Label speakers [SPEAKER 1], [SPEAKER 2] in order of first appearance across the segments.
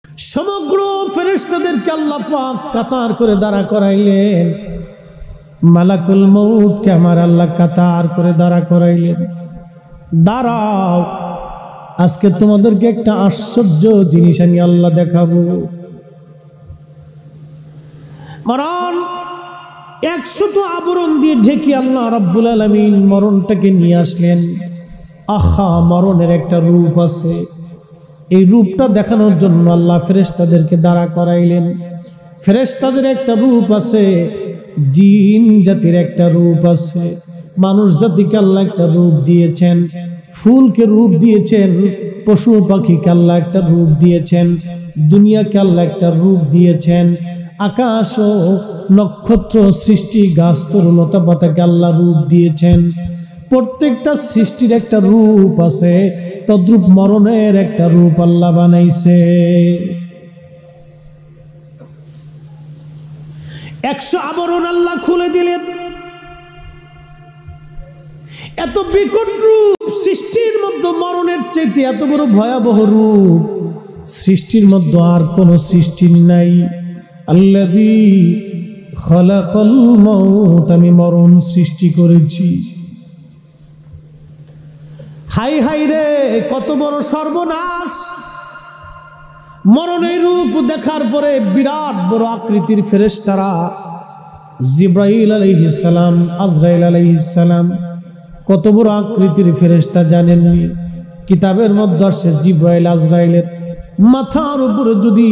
[SPEAKER 1] সমগ্র ফেরেশতাদেরকে আল্লাহ পাক কাতার করে দাঁড়া করাইলেন। মালাকুল মউতকে আমার আল্লাহ কাতার করে দাঁড়া করাইলেন, দাঁড়াও, আজকে তোমাদেরকে একটা আশ্চর্য জিনিস আমি আল্লাহ দেখাবো। মরণ 100 আবরণ দিয়ে ঢেকে আল্লাহ রাব্বুল আলামিন মরণটাকে নিয়ে আসলেন। আহা, মরণের একটা রূপ আছে, এই রূপটা দেখানোর জন্য আল্লাহ ফেরেশতাদেরকে দাঁড়া করাইলেন। ফেরেশতাদের একটা রূপ আছে, জিন জাতির একটা রূপ আছে, মানুষ জাতিকে আল্লাহ একটা রূপ দিয়েছেন, ফুলকে রূপ দিয়েছেন, পশু পাখিকে আল্লাহ একটা রূপ দিয়েছেন, দুনিয়াকে আল্লাহ একটা রূপ দিয়েছেন, আকাশ ও নক্ষত্র সৃষ্টি, গাছ তরুলতা পাতাকে আল্লাহ রূপ দিয়েছেন। প্রত্যেকটা সৃষ্টির একটা রূপ আছে, তদ্রূপ মরণের একটা রূপ আল্লাহ বানাইছে। 100 আবরণ আল্লাহ খুলে দিলেন। এত বিকট রূপ সৃষ্টির মধ্যে, মরণের চাইতে এত বড় ভয়াবহ রূপ সৃষ্টির মধ্যে আর কোন সৃষ্টির নাই। আল্লাযী খালাকাল মাউত, আমি মরণ সৃষ্টি করেছি। হাই হাই রে, কত বড় সর্বনাশ! মরণের রূপ দেখার পরে বিরাট বড় আকৃতির ফেরেশতারা জিবরাইল আলাইহিস সালাম, আজরাইল আলাইহিস সালাম, কত বড় আকৃতির ফেরেশতা জানেন? কিতাবের মধ্যে আসছে জিবরাইল আজরাইলের মাথার উপরে যদি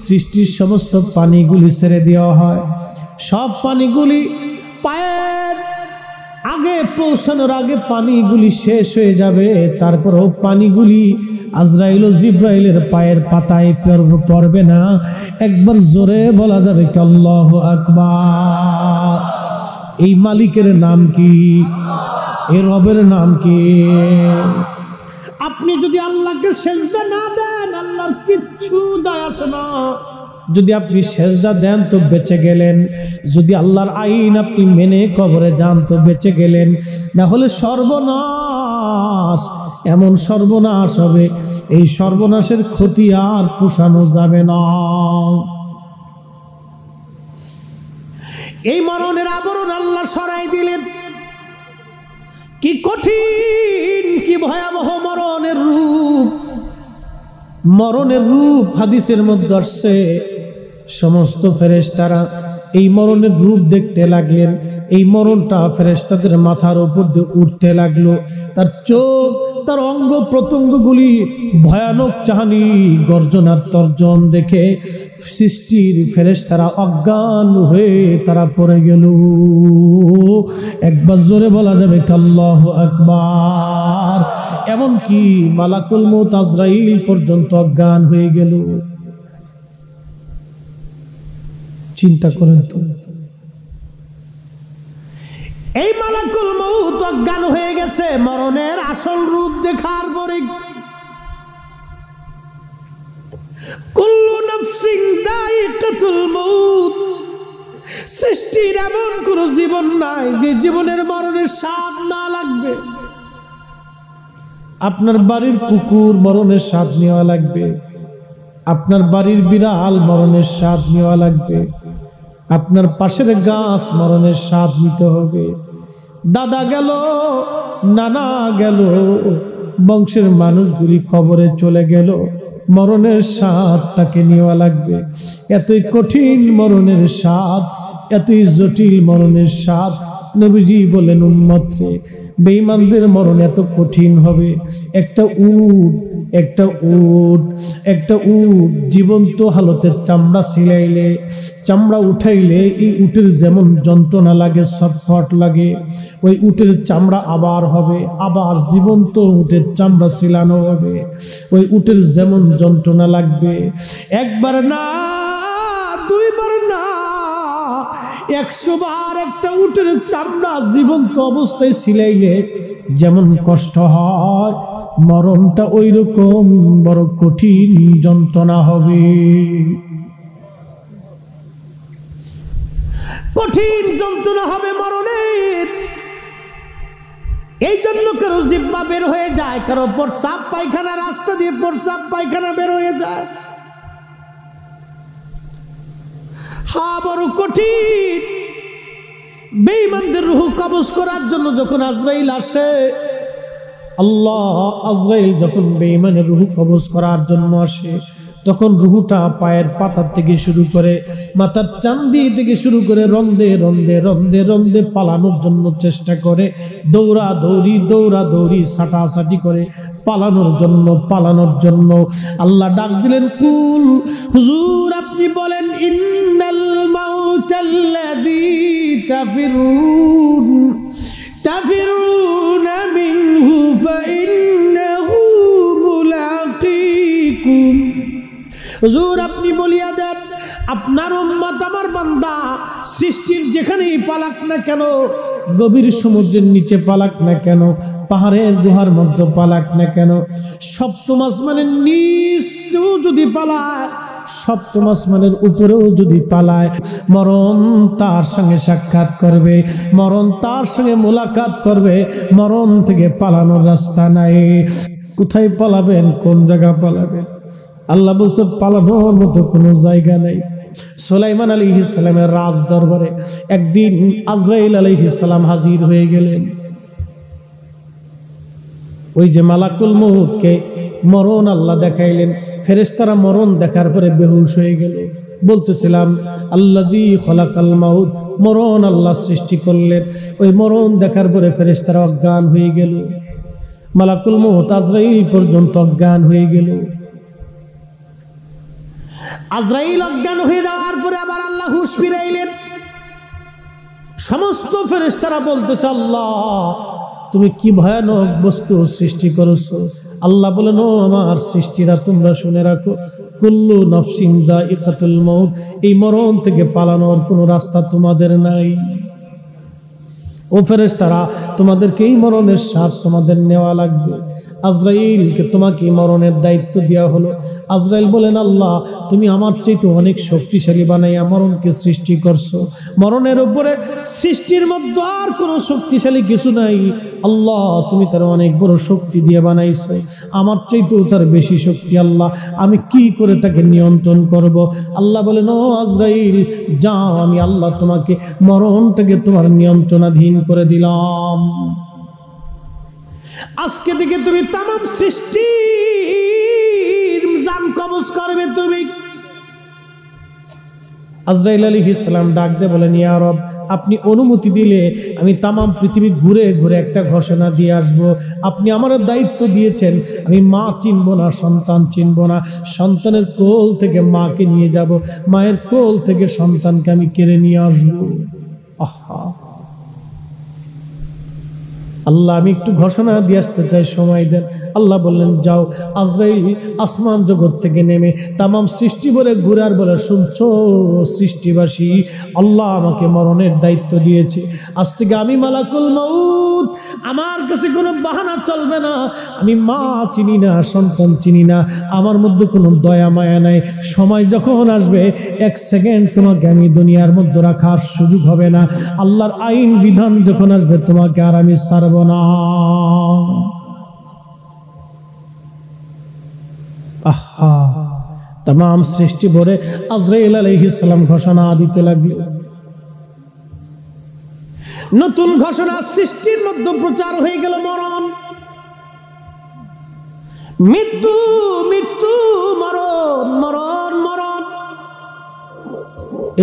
[SPEAKER 1] সৃষ্টির সমস্ত পানিগুলি ছেড়ে দেওয়া হয়, সব পানিগুলি পায়ের আগে পৌঁছানোর আগে পানিগুলি শেষ হয়ে যাবে। তারপরেও পানিগুলি আজরাইল ও জিবরাইলের পায়ের পাতায় পড়বে না। একবার জোরে বলা যাবে কি আল্লাহু আকবার? এই মালিকের নাম কি? এই রবের নাম কি? আপনি যদি আল্লাহকে সেজদা না দেন, আল্লাহর কিচ্ছু যায় আসে না। যদি আপনি সেজদা দেন তো বেঁচে গেলেন, যদি আল্লাহর আইন আপনি মেনে কবরে যান তো বেঁচে গেলেন, না হলে সর্বনাশ, এমন সর্বনাশ হবে, এই সর্বনাশের ক্ষতি আর পোষানো যাবে না। এই মরণের আবরণ আল্লাহ সরাই দিলেন। কি কঠিন, কি ভয়াবহ মরণের রূপ! মরণের রূপ হাদিসের মধ্যে আসছে, সমস্ত ফেরেশতারা এই মরণের রূপ দেখতে লাগলেন। এই মরণটা ফেরেশতাদের মাথার উপর দিয়ে উঠতে লাগলো। তার চোখ, তার অঙ্গ প্রত্যঙ্গগুলি ভয়ানক চাহানি, গর্জনার তর্জন দেখে সৃষ্টির ফেরেশতারা অজ্ঞান হয়ে তারা পড়ে গেল। একবার জোরে বলা যাবে আল্লাহু আকবার? এমনকি মালাকুল মউত আজরাইল পর্যন্ত অজ্ঞান হয়ে গেল। চিন্তা করেন তো, এই মালাকুল মউত অজ্ঞান হয়ে গেছে মরণের আসল রূপ দেখার পরে। কুল্লু নাফসিন যায়িকাতুল মউত, সৃষ্টির এমন কোন জীবন নাই যে জীবনের মরণের স্বাদ না লাগবে। আপনার বাড়ির কুকুর মরণের স্বাদ নেওয়া লাগবে, আপনার বাড়ির বিড়াল মরণের স্বাদ নেওয়া লাগবে, আপনার পাশের গাছ মরণের স্বাদ নিতে হবে। দাদা গেল, নানা গেল, বংশের মানুষগুলি কবরে চলে গেল, মরণের স্বাদ তাকে নেওয়া লাগবে। এতই কঠিন মরণের স্বাদ, এতই জটিল মরণের স্বাদ। নবীজি বলেন, উম্মত রে, বেঈমানদের মরণ এত কঠিন হবে। একটা উট জীবন্ত হালতে চামড়া ছিলাইলে, চামড়া উঠাইলে এই উটের যেমন যন্ত্রণা লাগে, ছটফট লাগে, ওই উটের চামড়া আবার হবে, আবার জীবন্ত উটের চামড়া ছিলানো হবে, ওই উটের যেমন যন্ত্রণা লাগবে। একবার না, দুইবার না, 100 বার একটা উটের চামড়া জীবন্ত অবস্থায় ছিলাইলে যেমন কষ্ট হয়, মরণটা ওই রকম বড় কঠিন যন্ত্রণা হবে। কঠিন যন্ত্রণা হবে মরণের। এই জন্য কারো জিহ্বা বের হয়ে যায়, কারো প্রস্রাব পায়খানা, রাস্তা দিয়ে প্রস্রাব পায়খানা বের হয়ে যায়। হ্যাঁ, বড় কঠিন। বেঈমানদের রূহ কবজ করার জন্য যখন আজরাইল আসে, আল্লাহ আজরাইল যখন বেঈমানের রূহ কবজ করার জন্য আসে, তখন রূহটা পায়ের পাতা থেকে শুরু করে মাথার চান্দি থেকে শুরু করে রন্দে রন্দে রন্দে রন্দে পালানোর জন্য চেষ্টা করে, দৌড়াদৌড়ি সাটাসাটি করে পালানোর জন্য। আল্লাহ ডাক দিলেন, কুল, হুজুর আপনি বলেন, ইন্নাল মাউতাল্লাযী তাফিরুনা মিনহু ফাইন্নাহু মুলাকীকুম। হুজুর আপনি বলিয়া দেন, আপনার উম্মত আমার বান্দা সৃষ্টির যেখানেই পালাক না কেন, গভীর সমুদ্রের নিচে পালাক না কেন, পাহাড়ের গুহার মধ্যে পালাক না কেন, সপ্তম আসমানের নিচেও যদি পালায়, সপ্তম আসমানের উপরেও যদি পালায়, মরণ তার সঙ্গে সাক্ষাৎ করবে, মরণ তার সঙ্গে মোলাকাত করবে। মরণ থেকে পালানোর রাস্তা নাই। কোথায় পালাবেন? কোন জায়গা পালাবেন? আল্লাহ বলছে পালানোর মতো কোনো জায়গা নাই। সুলাইমান আলাইহিস সালামের রাজ দরবারে একদিন আজরাইল আলাইহিস সালাম হাজির হয়ে গেলেন। ওই যে মালাকুল মউতকে মরণ আল্লাহ দেখাইলেন, ফেরেশতারা মরণ দেখার পরে বেহুশ হয়ে গেল। বলতেছিলাম আল্লাযী খলাকাল মাউত, মরণ আল্লাহ সৃষ্টি করলেন। ওই মরণ দেখার পরে ফেরেশতারা অজ্ঞান হয়ে গেল। মালাকুল মউত আজরাইল পর্যন্ত অজ্ঞান হয়ে গেল। আজরাইল অজ্ঞান হয়ে যাওয়ার পরে আবার আল্লাহ হুঁশ ফিরাইলেন। সমস্ত ফেরেশতারা বলতেছে, আল্লাহ তুমি কি ভয়ানক বস্তু সৃষ্টি করেছো। আল্লাহ বলেন, ও আমার সৃষ্টিরা, তোমরা শুনে রাখো, কুল্লু নাফসিন যায়িকাতুল মাউত, এই মরণ থেকে পালানোর কোনো রাস্তা তোমাদের নাই। ও ফেরেশতারা, তোমাদেরকে এই মরণের স্বাদ তোমাদের নেওয়া লাগবে। আজরাইলকে তোমাকে মরণের দায়িত্ব দেওয়া হলো। আজরাইল বলেন, আল্লাহ তুমি আমার চাইতে অনেক শক্তিশালী বানাইয়া মরণকে সৃষ্টি করছো। মরণের উপরে সৃষ্টির মধ্যে আর কোনো শক্তিশালী কিছু নাই। আল্লাহ তুমি তার অনেক বড় শক্তি দিয়ে বানাইছো, আমার চাইতেও তার বেশি শক্তি। আল্লাহ আমি কি করে তাকে নিয়ন্ত্রণ করব? আল্লাহ বলেন, ও আজরাইল যাও, আমি আল্লাহ তোমাকে মরণটাকে তোমার নিয়ন্ত্রণাধীন করে দিলাম। আজকে থেকে তুমি তামাম সৃষ্টির জান কবজ করবে তুমি। আজরাইল আলাইহিস সালাম ডাক দিয়ে বলেন, ইয়া রব, আপনি অনুমতি দিলে আমি তামাম পৃথিবী ঘুরে ঘুরে একটা ঘোষণা দিয়ে আসব। আপনি আমার দায়িত্ব দিয়েছেন, আমি মা চিনব না, সন্তান চিনব না। সন্তানের কোল থেকে মাকে নিয়ে যাব, মায়ের কোল থেকে সন্তানকে আমি কেড়ে নিয়ে আসবো। আহা আল্লাহ, আমি একটু ঘোষণা দিয়ে আসতে চাই, সময় দেন। আল্লাহ বললেন, যাও। আজরাইল আসমান জগৎ থেকে নেমে তামাম সৃষ্টি বলে ঘুরার বলে, শুনছো সৃষ্টিবাসী, আল্লাহ আমাকে মরণের দায়িত্ব দিয়েছে। আজ থেকে আমি মালাকুল মউত, আমার কাছে কোনো বাহানা চলবে না। আমি মা চিনি না, সন্তান চিনি না, আমার মধ্যে কোনো দয়া মায়া নাই। সময় যখন আসবে, এক সেকেন্ড তোমাকে আমি দুনিয়ার মধ্যে রাখার সুযোগ হবে না। আল্লাহর আইন বিধান যখন আসবে, তোমাকে আর আমি ছাড়ব না। আহা, তামাম সৃষ্টি ভরে আজরাইল আলাইহিস সালাম ঘোষণা দিতে লাগলো। নতুন ঘোষণা সৃষ্টির মধ্যে প্রচার হয়ে গেল, মরণ, মৃত্যু, মৃত্যু, মরণ, মরণ, মরণ।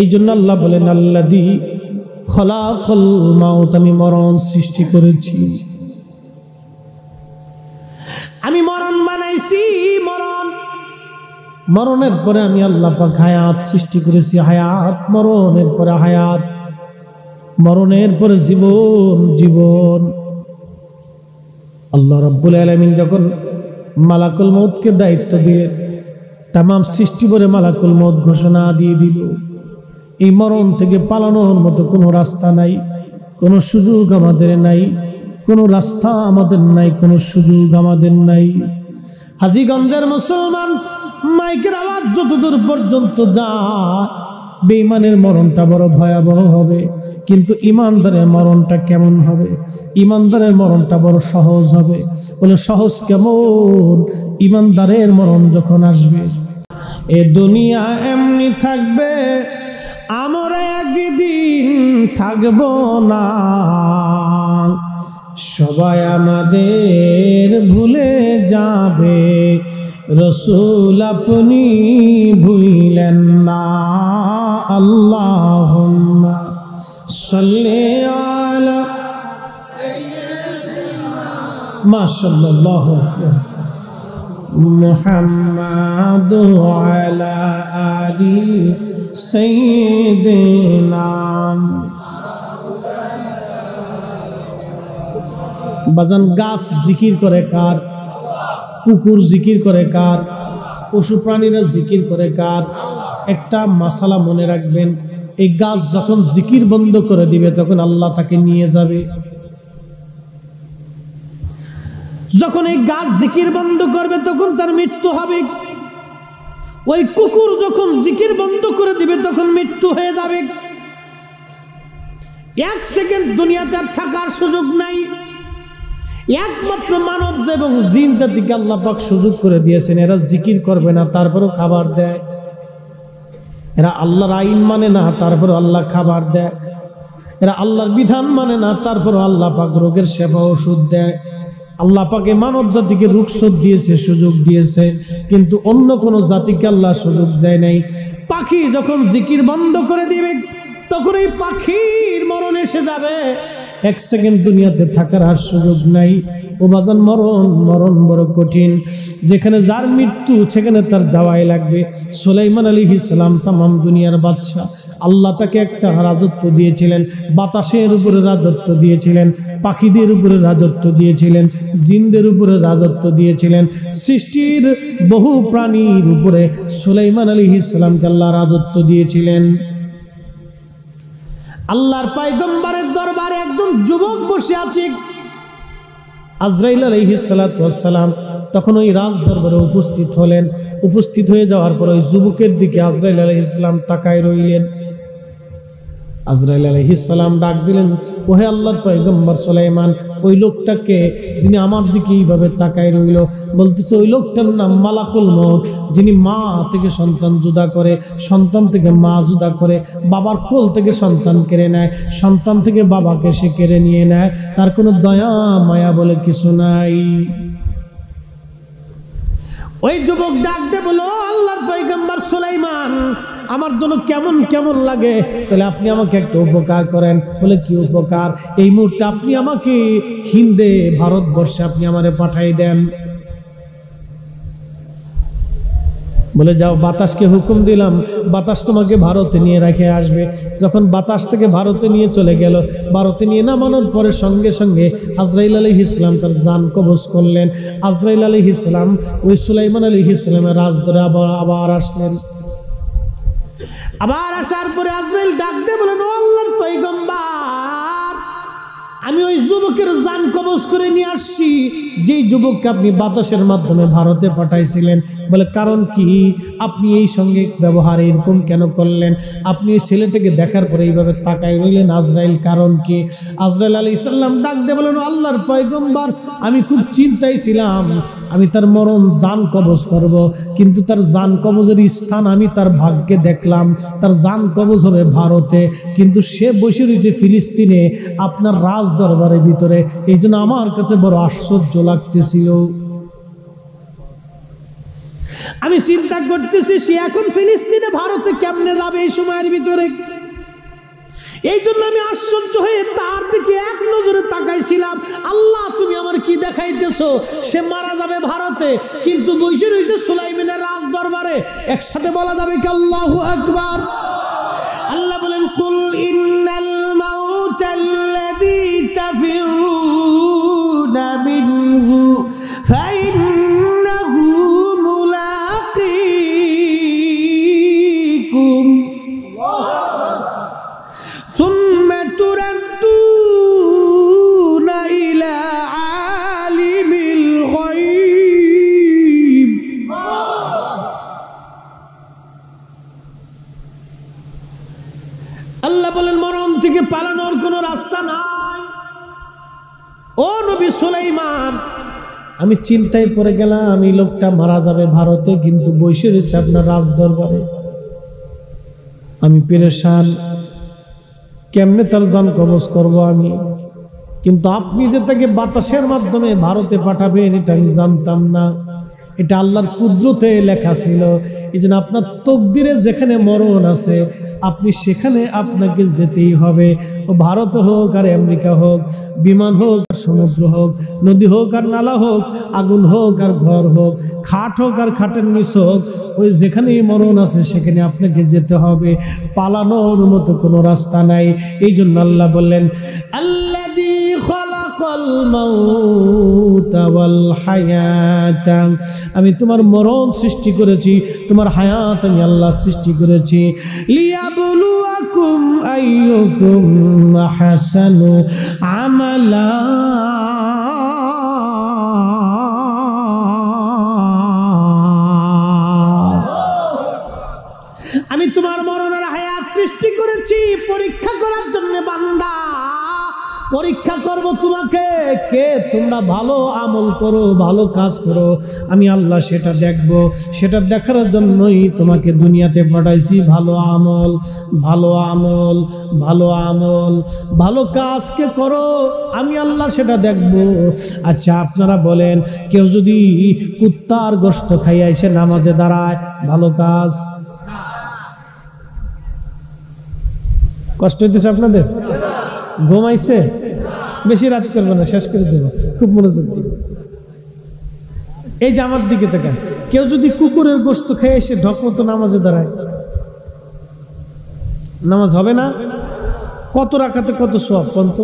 [SPEAKER 1] এই জন্য আল্লাহ বলেন, আল্লাযী খলাকাল মাউত, আমি মরণ সৃষ্টি করেছি, আমি মরণ বানাইছি। মরণ, মরণের পরে আমি আল্লাহ পাক হায়াত সৃষ্টি করেছি। হায়াত, মরণের পরে হায়াত, মরণের পরে জীবন, জীবন। আল্লাহ রাব্বুল আলামিন যখন মালাকুল মউতকে দায়িত্ব দিলেন, তামাম সৃষ্টি ভরে মালাকুল মউত ঘোষণা দিয়ে দিল, এই মরণ থেকে পালানোর মতো কোনো রাস্তা নাই, কোনো সুযোগ আমাদের নাই, কোনো রাস্তা আমাদের নাই, কোনো সুযোগ আমাদের নাই। হাজীগঞ্জের মুসলমান, মাইকের আওয়াজ যতদূর পর্যন্ত যায়, বেঈমানের মরণটা বড় ভয়াবহ হবে, কিন্তু ইমানদারের মরণটা কেমন হবে? ইমানদারের মরণটা বড় সহজ হবে। বলে সহজ কেমন? ইমানদারের মরণ যখন আসবে, এ দুনিয়া এমনি থাকবে, আমরা একদিন থাকবো না, সবাই আমাদের ভুলে যাবে, রসূল আপনি ভুলেন না। আল্লাহুম্মা সাল্লি আলা মাশাআল্লাহ মুহাম্মাদ ওয়ালা আলি সাইয়্যিদিনা। বাজান, গাছ জিকির করে কার? পুকুর জিকির করে কার? পশু প্রাণীরা জিকির করে কার? একটা মাসালা মনে রাখবেন, এই গাছ যখন জিকির বন্ধ করে দিবে তখন আল্লাহ তাকে নিয়ে যাবে। যখন এই গাছ জিকির বন্ধ করবে তখন তার মৃত্যু হবে। ওই কুকুর যখন জিকির বন্ধ করে দিবে তখন মৃত্যু হয়ে যাবে। এক সেকেন্ড দুনিয়াতে আর থাকার সুযোগ নাই। একমাত্র মানব এবং জিন জাতিকে আল্লাহ পাক সুযোগ করে দিয়েছেন, এরা জিকির করবে না তারপরও খাবার দেয়, এরা আল্লাহর আইন মানে না তারপরও আল্লাহ খাবার দেয়, এরা আল্লাহর বিধান মানে না তারপরও আল্লাহ পাক রোগের সেবা ওষুধ দেয়। আল্লাহ পাকে মানব জাতিকে রুখসত দিয়েছে, সুযোগ দিয়েছে, কিন্তু অন্য কোন জাতিকে আল্লাহ সুযোগ দেয় নাই। পাখি যখন জিকির বন্ধ করে দিবে তখন এই পাখির মরণ এসে যাবে। এক সেকেন্ড দুনিয়াতে থাকার আর সুযোগ নাই। ও বাজান, মরণ বড় কঠিন। যেখানে যার মৃত্যু সেখানে তার যাওয়াই লাগবে। সুলাইমান আলাইহিস সালাম তামাম দুনিয়ার বাদশা। আল্লাহ তাকে একটা রাজত্ব দিয়েছিলেন, বাতাসের উপরে রাজত্ব দিয়েছিলেন, পাখিদের উপরে রাজত্ব দিয়েছিলেন, জিনদের উপরে রাজত্ব দিয়েছিলেন, সৃষ্টির বহু প্রাণীর উপরে সুলাইমান আলাইহিস সালামকে আল্লাহ রাজত্ব দিয়েছিলেন। আল্লাহর পয়গম্বরের দরবারে একজন যুবক বসে আছে। আজরাইল আলাইহিস সালাতু ওয়াস সালাম তখন ওই রাজ দরবারে উপস্থিত হলেন। উপস্থিত হয়ে যাওয়ার পর ওই যুবকের দিকে আজরাইল আলাইহিস সালাম তাকায় রইলেন। আজরাইল আলাইহিস সালাম ডাক দিলেন, ওহে আল্লাহর পয়গম্বর সুলাইমান, ওই লোকটাকে যিনি আমার দিকে এইভাবে তাকায় রইল, বলতেছে ওই লোকটার নাম মালাকুল মউত, যিনি মা থেকে সন্তান জুদা করে, সন্তান থেকে মা জুদা করে, বাবার কোল থেকে সন্তান কেড়ে নেয়, সন্তান থেকে বাবাকে সে কেড়ে নিয়ে নেয়, তার কোনো দয়া মায়া বলে কিছু নাই। ওই যুবক ডাক দে বলো, আল্লাহর পয়গম্বর সুলাইমান, আমার জন্য কেমন কেমন লাগে, তাহলে আপনি আমাকে একটা উপকার করেন। বলে কি উপকার? এই মুহূর্তে আপনি আমাকে হিন্দে ভারতবর্ষে আপনি আমারে পাঠাই দেন। বলে যাও, বাতাসকে হুকুম দিলাম, বাতাস তোমাকে ভারতে নিয়ে রেখে আসবে। যখন বাতাস থেকে ভারতে নিয়ে চলে গেল, ভারতে নিয়ে নামানোর পরে সঙ্গে সঙ্গে আজরাইল আলাইহিস সালাম তার জান কবজ করলেন। আজরাইল আলাইহিস সালাম ওই সুলাইমান আলাইহিস সালামের রাজদরবারে আবার আসলেন। আবার আসার পরে আজরাইল ডাক দিয়ে বলেন, ও আল্লাহর পয়গম্বর, আমি ওই যুবকের জান কবজ করে নিয়ে আসছি, যেই যুবককে আপনি বাতাসের মাধ্যমে ভারতে পাঠাইছিলেন। বলে কারণ কি? আপনি এই সঙ্গে ব্যবহার এরকম কেন করলেন? আপনি এই ছেলেটাকে দেখার পরে এইভাবে তাকাই রইলেন, আজরাইল কারণ কি? আজরাইল আলাইহিস সালাম ডাক দিয়ে বলেন, আল্লাহর পয়গম্বর, আমি খুব চিন্তায় ছিলাম, আমি তার মরণ জান কবজ করব, কিন্তু তার জান কবজের স্থান আমি তার ভাগ্যে দেখলাম, তার জান কবজ হবে ভারতে, কিন্তু সে বসে রয়েছে ফিলিস্তিনে আপনার রাজ দরবারের ভিতরে। এই জন্য আমার কাছে বড় আশ্চর্য লাগতেছিল। আমি চিন্তা করতেছি সে এখন ফিলিস্তিনে ভারতে কেমনে যাবে এই সময়ের ভিতরে। এই জন্য আমি আশ্চর্য হয়ে তার দিকে এক নজরে তাকাইছিলাম। আল্লাহ, তুমি আমার কি দেখাইতেছো? সে মারা যাবে ভারতে, কিন্তু বসে রয়েছে সুলাইমানের রাজ দরবারে। একসাথে বলা যাবে কি আল্লাহু আকবার? আল্লাহ বলেন, কুল ইন্নাল মাউতাল্লাযী তাফিরুনা মিনহু ফাইন্নাহু মুলাকীকুম সুম্মা তুরাদ্দুনা ইলা আলিমিল গায়ব। আল্লাহ বলেন, মরণ থেকে পালানোর কোনো রাস্তা নাই। ও নবী সুলাইমান, আমি চিন্তায় পড়ে গেলাম, এই লোকটা মারা যাবে ভারতে, কিন্তু বসে রয়েছে আপনার রাজ দরবারে। আমি পেরেশান, কেমনে তার জান কবজ করব আমি। কিন্তু আপনি যে তাকে বাতাসের মাধ্যমে ভারতে পাঠাবেন এটা আমি জানতাম না, এটা আল্লাহর কুদরতে লেখা ছিল। এই জন্য আপনার তকদিরে যেখানে মরণ আছে আপনি সেখানে আপনাকে যেতেই হবে। ও ভারত হোক আর আমেরিকা হোক, বিমান হোক আর সমুদ্র হোক, নদী হোক আর নালা হোক, আগুন হোক আর ঘর হোক, খাট হোক আর খাটের নিচ হোক, ওই যেখানেই মরণ আছে সেখানে আপনাকে যেতে হবে। পালানোর মতো কোনো রাস্তা নাই। এই জন্য আল্লাহ বললেন, আল্লাযী খালাকাল মাউতা ওয়াল হায়াতা, আমি তোমার মরণ সৃষ্টি করেছি, তোমার হায়াত আমি আল্লাহ সৃষ্টি করেছি। লিয়াবলুয়াকুম আইয়ুকুম আহসানু আমালা, আমি তোমার মরণ আর হায়াত সৃষ্টি করেছি পরীক্ষা করার জন্য। বান্দা, পরীক্ষা করব তোমাকে, কে তোমরা ভালো আমল করো, ভালো কাজ করো, আমি আল্লাহ সেটা দেখব। সেটা দেখার জন্যই তোমাকে দুনিয়াতে পাঠাইছি। ভালো আমল, ভালো আমল, ভালো আমল, ভালো কাজকে করো, আমি আল্লাহ সেটা দেখব। আচ্ছা আপনারা বলেন, কেউ যদি কুত্তার গোশত খাইয়া এসে নামাজে দাঁড়ায়, ভালো কাজ? কষ্ট হইতেছে আপনাদের? ঘুমাইছে? বেশি রাত করবে না, শেষ করে দেবো, খুব মনোযোগ দিবে। এই যে আমার দিকে দেখেন, কেউ যদি কুকুরের গোশত খেয়ে এসে ঢকমতো নামাজে দাঁড়ায়, নামাজ হবে না? কত রাকাতে কত সওয়াব পন্ত।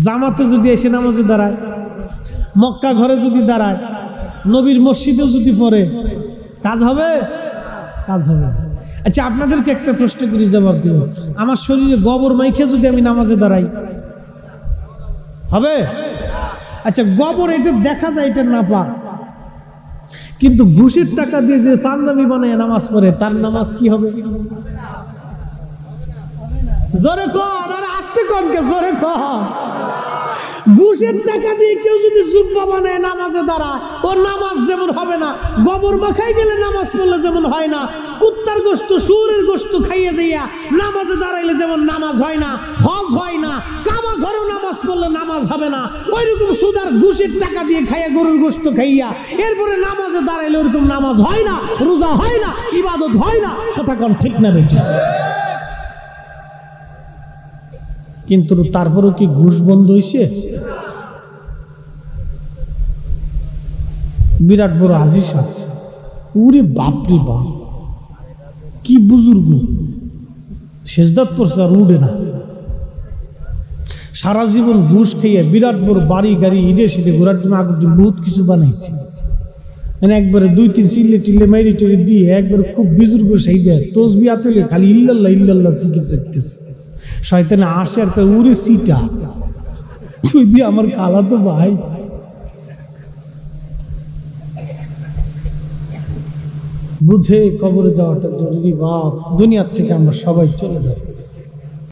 [SPEAKER 1] জামাতে যদি এসে নামাজে দাঁড়ায়, মক্কা ঘরে যদি দাঁড়ায়, নবীর মসজিদেও যদি পড়ে, কাজ হবে? কাজ হবে। আচ্ছা আপনাদেরকে একটা প্রশ্ন করি, জবাব দিব। আমার শরীরে গোবর মাইখে যদি আমি নামাজে দাঁড়াই, হবে? আচ্ছা গোবর এটা দেখা যায়, এটা না পা, কিন্তু ঘুষের টাকা দিয়ে যে পাঞ্জাবি বানায় নামাজ পড়ে, তার নামাজ কি হবে? জোরে কর, আর আস্তে কর, কে জোরে কর। ঘুষের টাকা দিয়ে কেউ যদি জুব্বা বানায় নামাজে দাঁড়ায়, ওর নামাজ যেমন হবে না, গোবর মাখাই গেলে নামাজ পড়লে যেমন হয় না, কুত্তার গোশত শুয়োরের গোশত খাইয়ে দিয়া নামাজে দাঁড়াইলে যেমন নামাজ হয় না, হজ হয় না, কাবা ঘরেও নামাজ পড়লে নামাজ হবে না, ওইরকম সুদার ঘুষের টাকা দিয়ে খাইয়া গরুর গোশত খাইয়া এরপরে নামাজে দাঁড়াইলে ওরকম নামাজ হয় না, রোজা হয় না, ইবাদত হয় না। কথা কোন ঠিক না বেঠিক? কিন্তু তারপরেও কি ঘুষ বন্ধ হইছে? বিরাট বড় হাজী সাহেব, ওরে বাপরে বাপ, কি বুজুর্গ, সেজদাত পড়ছে আর উঠে না। সারা জীবন ঘুষ খেয়ে বিরাট বড় বাড়ি গাড়ি ইডে সিডে ঘোরার জন্য আগে বহুত কিছু বানাইছে, মানে একবারে 2-3 চিল্লে টিল্লে মাইরি টেরি দিয়ে একবারে খুব বুজুর্গ সেই যায়, তসবি আতলে খালি ইল্লাল্লাহ ইল্লাল্লাহ জিকির করতেছে। শয়তানে আসে আর কয়, উরে সিটা, তুই দিয়ে আমার খালা তো ভাই। বুঝে কবরে যাওয়াটা জরুরি বাপ, দুনিয়ার থেকে আমরা সবাই চলে যাই।